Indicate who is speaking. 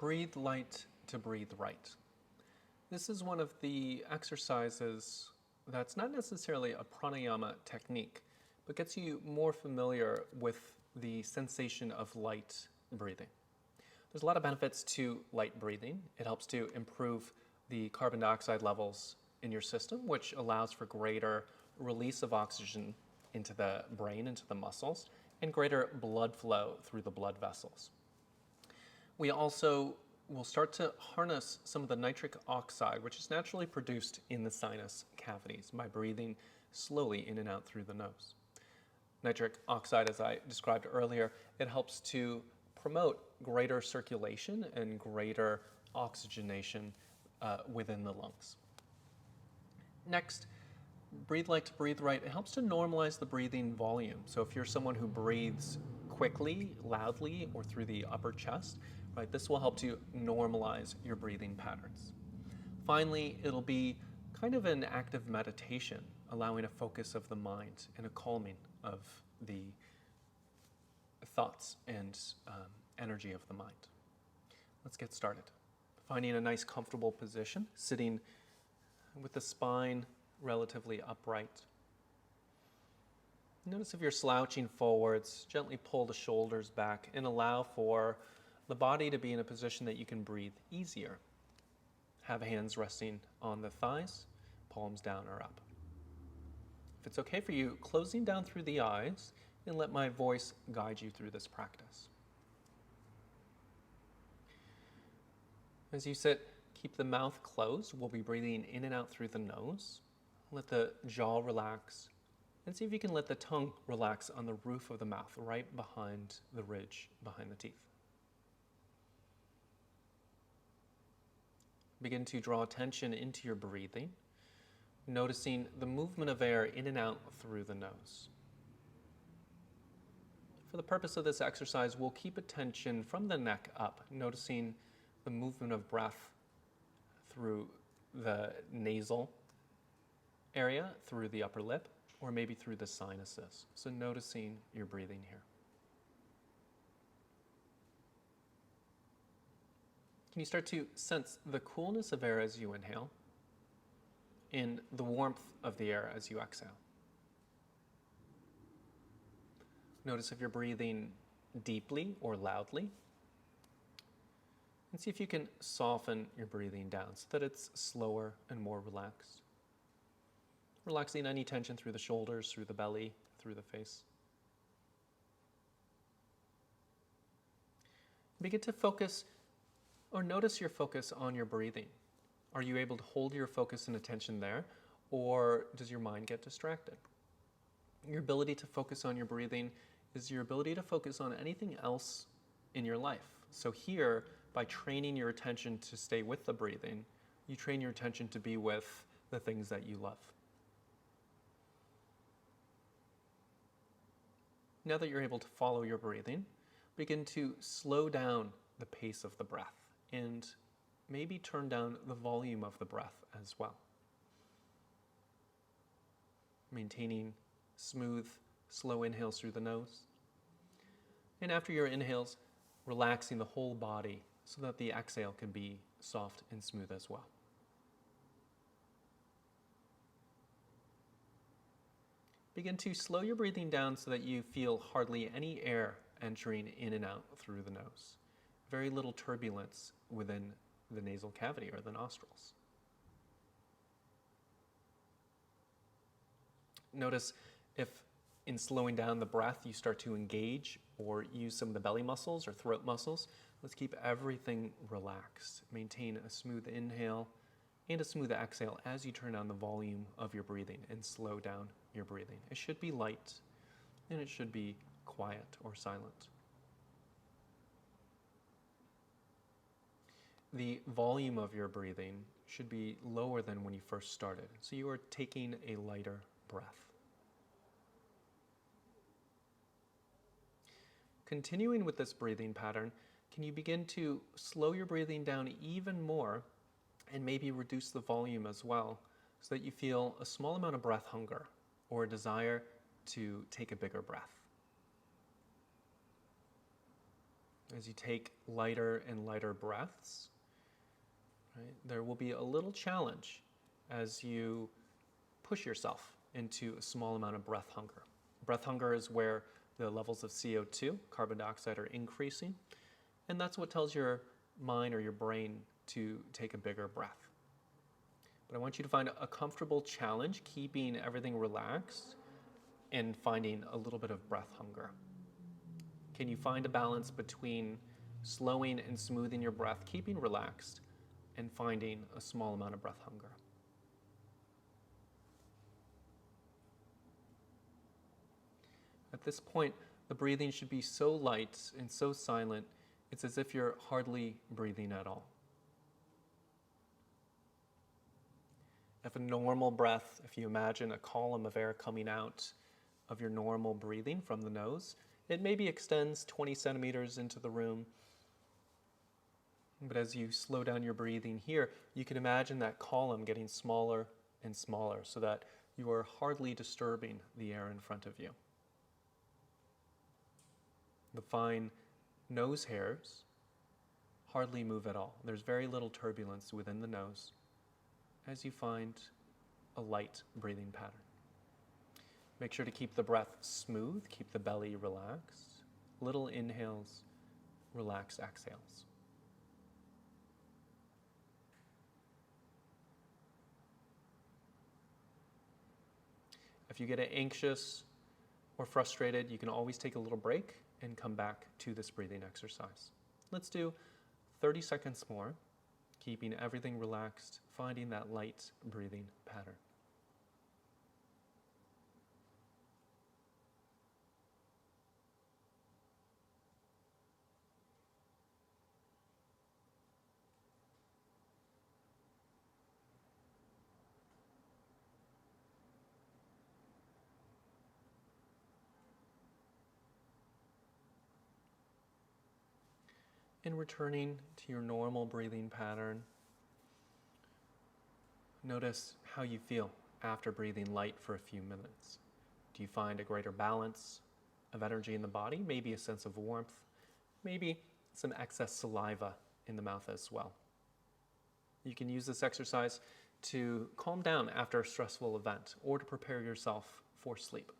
Speaker 1: Breathe light to breathe right. This is one of the exercises that's not necessarily a pranayama technique, but gets you more familiar with the sensation of light breathing. There's a lot of benefits to light breathing. It helps to improve the carbon dioxide levels in your system, which allows for greater release of oxygen into the brain, into the muscles, and greater blood flow through the blood vessels. We also will start to harness some of the nitric oxide, which is naturally produced in the sinus cavities by breathing slowly in and out through the nose. Nitric oxide, as I described earlier, it helps to promote greater circulation and greater oxygenation within the lungs. Next, breathe light to breathe right. It helps to normalize the breathing volume. So if you're someone who breathes quickly, loudly, or through the upper chest, right, this will help to normalize your breathing patterns. Finally, it'll be kind of an active meditation, allowing a focus of the mind and a calming of the thoughts and energy of the mind. Let's get started. Finding a nice comfortable position, sitting with the spine relatively upright. Notice if you're slouching forwards, gently pull the shoulders back and allow for the body to be in a position that you can breathe easier. Have hands resting on the thighs, palms down or up. If it's okay for you, closing down through the eyes and let my voice guide you through this practice. As you sit, keep the mouth closed. We'll be breathing in and out through the nose. Let the jaw relax, and see if you can let the tongue relax on the roof of the mouth, right behind the ridge, behind the teeth. Begin to draw attention into your breathing, noticing the movement of air in and out through the nose. For the purpose of this exercise, we'll keep attention from the neck up, noticing the movement of breath through the nasal area, through the upper lip, or maybe through the sinuses. So noticing your breathing here. Can you start to sense the coolness of air as you inhale and the warmth of the air as you exhale? Notice if you're breathing deeply or loudly. And see if you can soften your breathing down so that it's slower and more relaxed. Relaxing any tension through the shoulders, through the belly, through the face. Begin to focus or notice your focus on your breathing. Are you able to hold your focus and attention there, or does your mind get distracted? Your ability to focus on your breathing is your ability to focus on anything else in your life. So here, by training your attention to stay with the breathing, you train your attention to be with the things that you love. Now that you're able to follow your breathing, begin to slow down the pace of the breath and maybe turn down the volume of the breath as well. Maintaining smooth, slow inhales through the nose. And after your inhales, relaxing the whole body so that the exhale can be soft and smooth as well. Begin to slow your breathing down so that you feel hardly any air entering in and out through the nose. Very little turbulence within the nasal cavity or the nostrils. Notice if in slowing down the breath you start to engage or use some of the belly muscles or throat muscles. Let's keep everything relaxed. Maintain a smooth inhale and a smooth exhale as you turn down the volume of your breathing and slow down your breathing. It should be light and it should be quiet or silent. The volume of your breathing should be lower than when you first started, so you are taking a lighter breath. Continuing with this breathing pattern, can you begin to slow your breathing down even more and maybe reduce the volume as well so that you feel a small amount of breath hunger or a desire to take a bigger breath? as you take lighter and lighter breaths, right, there will be a little challenge as you push yourself into a small amount of breath hunger. Breath hunger is where the levels of CO2, carbon dioxide, are increasing, and that's what tells your mind or your brain to take a bigger breath. But I want you to find a comfortable challenge, keeping everything relaxed and finding a little bit of breath hunger. Can you find a balance between slowing and smoothing your breath, keeping relaxed, and finding a small amount of breath hunger? At this point, the breathing should be so light and so silent, it's as if you're hardly breathing at all. If a normal breath, if you imagine a column of air coming out of your normal breathing from the nose, it maybe extends 20 centimeters into the room. But as you slow down your breathing here, you can imagine that column getting smaller and smaller so that you are hardly disturbing the air in front of you. The fine nose hairs hardly move at all. There's very little turbulence within the nose as you find a light breathing pattern. Make sure to keep the breath smooth, keep the belly relaxed. Little inhales, relaxed exhales. If you get anxious or frustrated, you can always take a little break and come back to this breathing exercise. Let's do 30 seconds more, keeping everything relaxed, finding that light breathing pattern. And returning to your normal breathing pattern, notice how you feel after breathing light for a few minutes. Do you find a greater balance of energy in the body? Maybe a sense of warmth, maybe some excess saliva in the mouth as well. You can use this exercise to calm down after a stressful event or to prepare yourself for sleep.